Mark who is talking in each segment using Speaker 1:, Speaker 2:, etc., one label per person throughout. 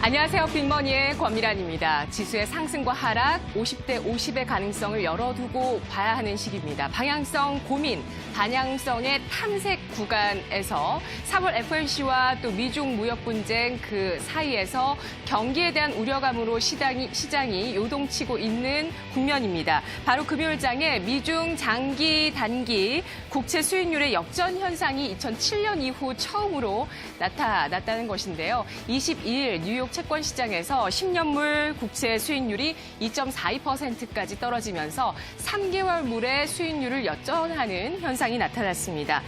Speaker 1: 안녕하세요. 빅머니의 권미란입니다. 지수의 상승과 하락, 50대 50의 가능성을 열어두고 봐야 하는 시기입니다. 방향성 고민, 반향성의 탐색 구간에서 3월 FOMC와 또 미중 무역 분쟁 그 사이에서 경기에 대한 우려감으로 시장이 요동치고 있는 국면입니다. 바로 금요일장에 미중 장기, 단기 국채 수익률의 역전 현상이 2007년 이후 처음으로 나타났다는 것인데요. 22일 뉴욕 채권 시장에서 10년물 국채 수익률이 2.42%까지 떨어지면서 3개월물의 수익률을 역전하는 현상이 나타났습니다.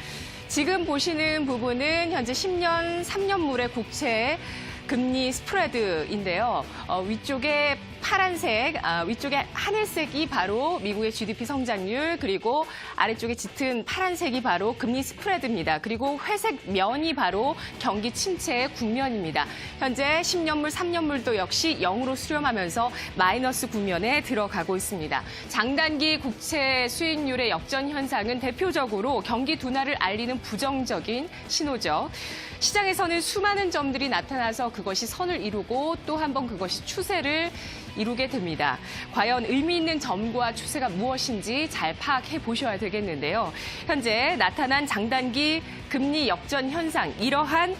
Speaker 1: 지금 보시는 부분은 현재 10년, 3년물의 국채 금리 스프레드인데요. 위쪽에 파란색, 위쪽에 하늘색이 바로 미국의 GDP 성장률, 그리고 아래쪽에 짙은 파란색이 바로 금리 스프레드입니다. 그리고 회색 면이 바로 경기 침체의 국면입니다. 현재 10년물, 3년물도 역시 0으로 수렴하면서 마이너스 국면에 들어가고 있습니다. 장단기 국채 수익률의 역전 현상은 대표적으로 경기 둔화를 알리는 부정적인 신호죠. 시장에서는 수많은 점들이 나타나서 그것이 선을 이루고 또 한 번 그것이 추세를 이루게 됩니다. 과연 의미 있는 점과 추세가 무엇인지 잘 파악해 보셔야 되겠는데요. 현재 나타난 장단기 금리 역전 현상, 이러한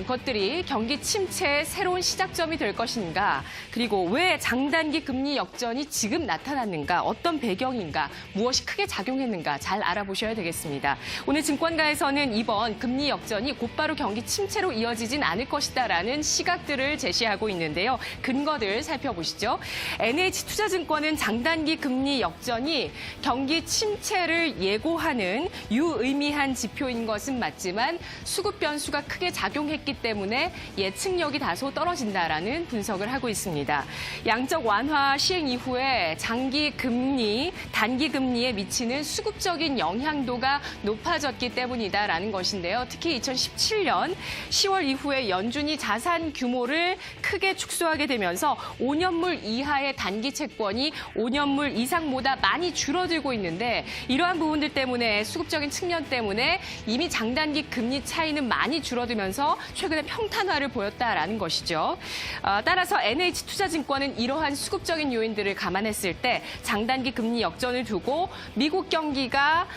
Speaker 1: 것들이 경기 침체의 새로운 시작점이 될 것인가, 그리고 왜 장단기 금리 역전이 지금 나타났는가, 어떤 배경인가, 무엇이 크게 작용했는가 잘 알아보셔야 되겠습니다. 오늘 증권가에서는 이번 금리 역전이 곧바로 경기 침체로 이어지진 않을 것이다라는 시각들을 제시하고 있는데요. 근거들 살펴보시죠. NH투자증권은 장단기 금리 역전이 경기 침체를 예고하는 유의미한 지표인 것은 맞지만 수급 변수가 크게 작용했기 때문에 예측력이 다소 떨어진다라는 분석을 하고 있습니다. 양적 완화 시행 이후에 장기 금리, 단기 금리에 미치는 수급적인 영향도가 높아졌기 때문이다라는 것인데요. 특히 2017년 10월 이후에 연준이 자산 규모를 크게 축소하게 되면서 5년물 이하의 단기 채권이 5년물 이상보다 많이 줄어들고 있는데, 이러한 부분들 때문에 수급적인 측면 때문에 이미 장단기 금리 차이는 많이 줄어들면서 최근에 평탄화를 보였다라는 것이죠. 따라서 NH투자증권은 이러한 수급적인 요인들을 감안했을 때 장단기 금리 역전을 두고 미국 경기가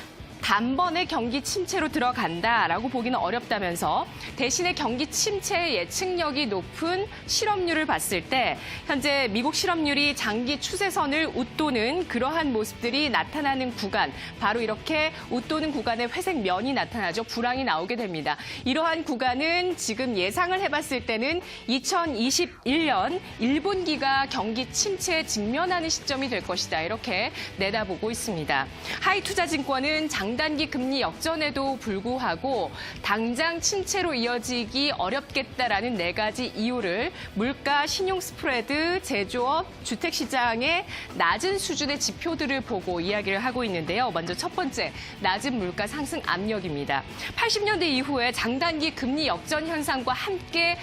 Speaker 1: 단번에 경기 침체로 들어간다라고 보기는 어렵다면서, 대신에 경기 침체의 예측력이 높은 실업률을 봤을 때 현재 미국 실업률이 장기 추세선을 웃도는 그러한 모습들이 나타나는 구간, 바로 이렇게 웃도는 구간에 회색 면이 나타나죠. 불황이 나오게 됩니다. 이러한 구간은 지금 예상을 해봤을 때는 2021년 1분기가 경기 침체에 직면하는 시점이 될 것이다, 이렇게 내다보고 있습니다. 하이투자증권은 장단기 금리 역전에도 불구하고 당장 침체로 이어지기 어렵겠다라는 4가지 이유를 물가, 신용 스프레드, 제조업, 주택시장의 낮은 수준의 지표들을 보고 이야기를 하고 있는데요. 먼저 첫 번째, 낮은 물가 상승 압력입니다. 80년대 이후에 장단기 금리 역전 현상과 함께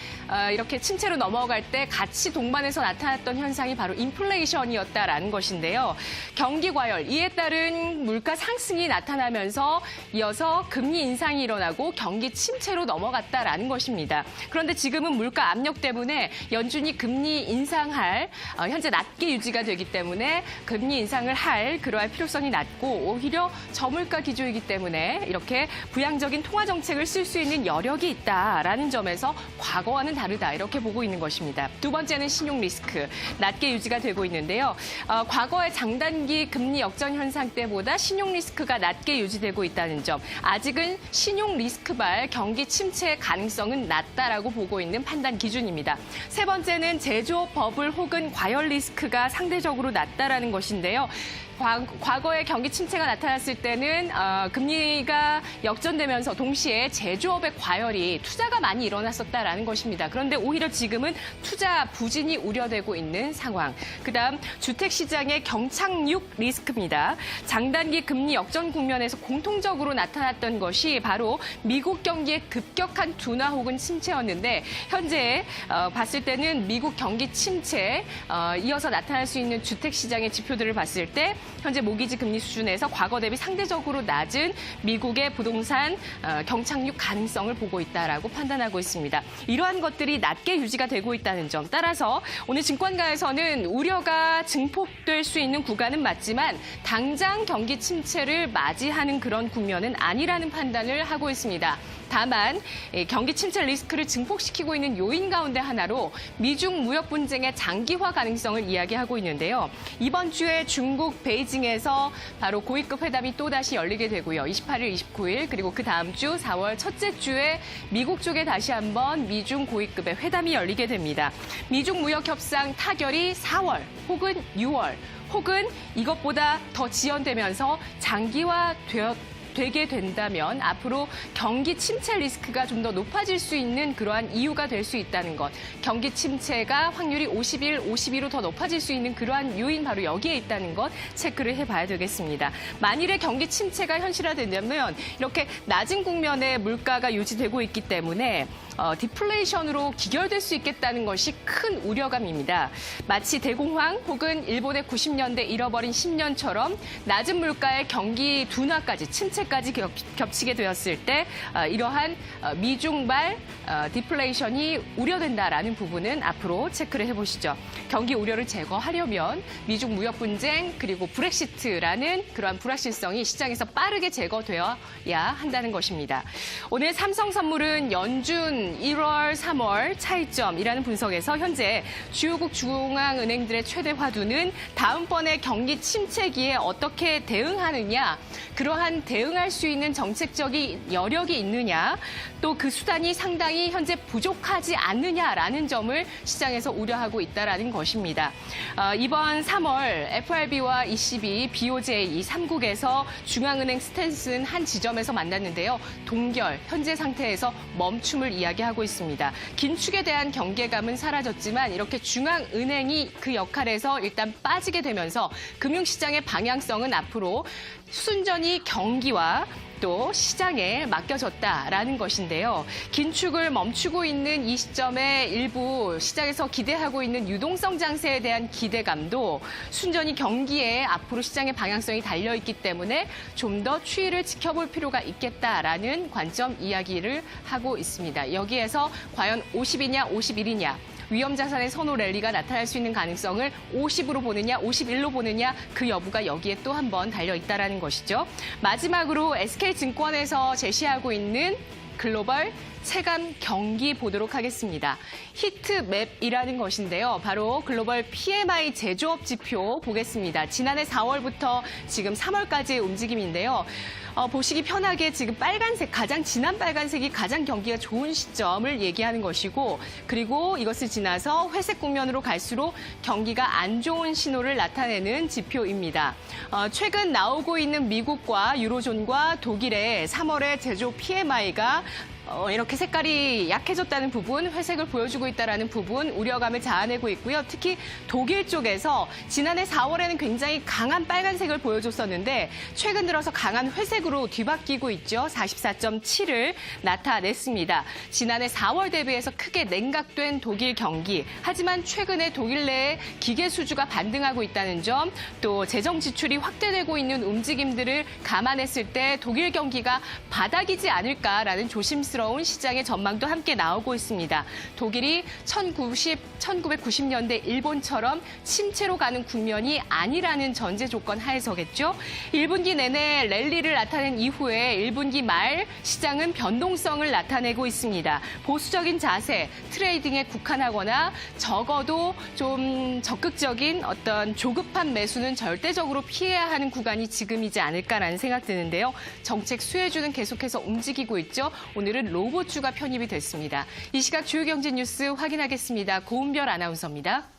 Speaker 1: 이렇게 침체로 넘어갈 때 같이 동반해서 나타났던 현상이 바로 인플레이션이었다라는 것인데요. 경기 과열, 이에 따른 물가 상승이 나타나면서 이어서 금리 인상이 일어나고 경기 침체로 넘어갔다라는 것입니다. 그런데 지금은 물가 압력 때문에 연준이 금리 인상할, 현재 낮게 유지가 되기 때문에 금리 인상을 할 그러한 필요성이 낮고, 오히려 저물가 기조이기 때문에 이렇게 부양적인 통화 정책을 쓸 수 있는 여력이 있다라는 점에서 과거와는 다르다, 이렇게 보고 있는 것입니다. 두 번째는 신용 리스크, 낮게 유지가 되고 있는데요. 과거의 장단기 금리 역전 현상 때보다 신용 리스크가 낮게 유지되고 있다는 점, 아직은 신용 리스크발 경기 침체의 가능성은 낮다라고 보고 있는 판단 기준입니다. 세 번째는 제조업 버블 혹은 과열 리스크가 상대적으로 낮다라는 것인데요. 과거에 경기 침체가 나타났을 때는 금리가 역전되면서 동시에 제조업의 과열이, 투자가 많이 일어났었다라는 것입니다. 그런데 오히려 지금은 투자 부진이 우려되고 있는 상황. 그다음 주택시장의 경착륙 리스크입니다. 장단기 금리 역전 국면에서 공통적으로 나타났던 것이 바로 미국 경기의 급격한 둔화 혹은 침체였는데, 현재 봤을 때는 미국 경기 침체, 이어서 나타날 수 있는 주택시장의 지표들을 봤을 때 현재 모기지 금리 수준에서 과거 대비 상대적으로 낮은 미국의 부동산 경착륙 가능성을 보고 있다라고 판단하고 있습니다. 이러한 것들이 낮게 유지가 되고 있다는 점. 따라서 오늘 증권가에서는 우려가 증폭될 수 있는 구간은 맞지만 당장 경기 침체를 맞이하는 그런 국면은 아니라는 판단을 하고 있습니다. 다만 경기 침체 리스크를 증폭시키고 있는 요인 가운데 하나로 미중 무역 분쟁의 장기화 가능성을 이야기하고 있는데요. 이번 주에 중국 베이징에서 바로 고위급 회담이 또다시 열리게 되고요. 28일, 29일 그리고 그 다음 주 4월 첫째 주에 미국 쪽에 다시 한번 미중 고위급의 회담이 열리게 됩니다. 미중 무역 협상 타결이 4월 혹은 6월 혹은 이것보다 더 지연되면서 되게 된다면 앞으로 경기 침체 리스크가 좀 더 높아질 수 있는 그러한 이유가 될 수 있다는 것. 경기 침체가 확률이 51, 52로 더 높아질 수 있는 그러한 요인 바로 여기에 있다는 것 체크를 해봐야 되겠습니다. 만일에 경기 침체가 현실화된다면 이렇게 낮은 국면에 물가가 유지되고 있기 때문에 디플레이션으로 기결될 수 있겠다는 것이 큰 우려감입니다. 마치 대공황 혹은 일본의 90년대 잃어버린 10년처럼 낮은 물가의 경기 둔화까지 침체까지 겹치게 되었을 때 이러한 미중발 디플레이션이 우려된다라는 부분은 앞으로 체크를 해보시죠. 경기 우려를 제거하려면 미중 무역 분쟁 그리고 브렉시트라는 그러한 불확실성이 시장에서 빠르게 제거되어야 한다는 것입니다. 오늘 삼성선물은 연준 1월, 3월 차이점이라는 분석에서 현재 주요국 중앙은행들의 최대 화두는 다음번에 경기 침체기에 어떻게 대응하느냐, 그러한 대응할 수 있는 정책적인 여력이 있느냐, 또 그 수단이 상당히 현재 부족하지 않느냐라는 점을 시장에서 우려하고 있다는 것입니다. 이번 3월 FRB와 ECB, BOJ 이 3국에서 중앙은행 스탠스는 한 지점에서 만났는데요. 동결, 현재 상태에서 멈춤을 이야기하고 있습니다. 긴축에 대한 경계감은 사라졌지만 이렇게 중앙은행이 그 역할에서 일단 빠지게 되면서 금융시장의 방향성은 앞으로 순전히 경기와 또 시장에 맡겨졌다라는 것인데요. 긴축을 멈추고 있는 이 시점에 일부 시장에서 기대하고 있는 유동성 장세에 대한 기대감도 순전히 경기에 앞으로 시장의 방향성이 달려있기 때문에 좀 더 추이를 지켜볼 필요가 있겠다라는 관점 이야기를 하고 있습니다. 여기에서 과연 50이냐 51이냐 위험자산의 선호 랠리가 나타날 수 있는 가능성을 50으로 보느냐 51로 보느냐 그 여부가 여기에 또 한 번 달려있다는 것이죠. 마지막으로 SK증권에서 제시하고 있는 글로벌 체감 경기 보도록 하겠습니다. 히트맵이라는 것인데요. 바로 글로벌 PMI 제조업 지표 보겠습니다. 지난해 4월부터 지금 3월까지의 움직임인데요. 보시기 편하게 지금 빨간색, 가장 진한 빨간색이 가장 경기가 좋은 시점을 얘기하는 것이고 그리고 이것을 지나서 회색 국면으로 갈수록 경기가 안 좋은 신호를 나타내는 지표입니다. 최근 나오고 있는 미국과 유로존과 독일의 3월의 제조업 PMI가 이렇게 색깔이 약해졌다는 부분, 회색을 보여주고 있다는 부분 우려감을 자아내고 있고요. 특히 독일 쪽에서 지난해 4월에는 굉장히 강한 빨간색을 보여줬었는데 최근 들어서 강한 회색으로 뒤바뀌고 있죠. 44.7을 나타냈습니다. 지난해 4월 대비해서 크게 냉각된 독일 경기. 하지만 최근에 독일 내에 기계 수주가 반등하고 있다는 점, 또 재정 지출이 확대되고 있는 움직임들을 감안했을 때 독일 경기가 바닥이지 않을까라는 조심스러운 시장의 전망도 함께 나오고 있습니다. 독일이 1990년대 일본처럼 침체로 가는 국면이 아니라는 전제 조건 하에서겠죠. 1분기 내내 랠리를 나타낸 이후에 1분기 말 시장은 변동성을 나타내고 있습니다. 보수적인 자세, 트레이딩에 국한하거나 적어도 좀 적극적인 어떤 조급한 매수는 절대적으로 피해야 하는 구간이 지금이지 않을까라는 생각 드는데요. 정책 수혜주는 계속해서 움직이고 있죠. 오늘은 로봇주가 편입이 됐습니다. 이 시각 주요 경제 뉴스 확인하겠습니다. 고은별 아나운서입니다.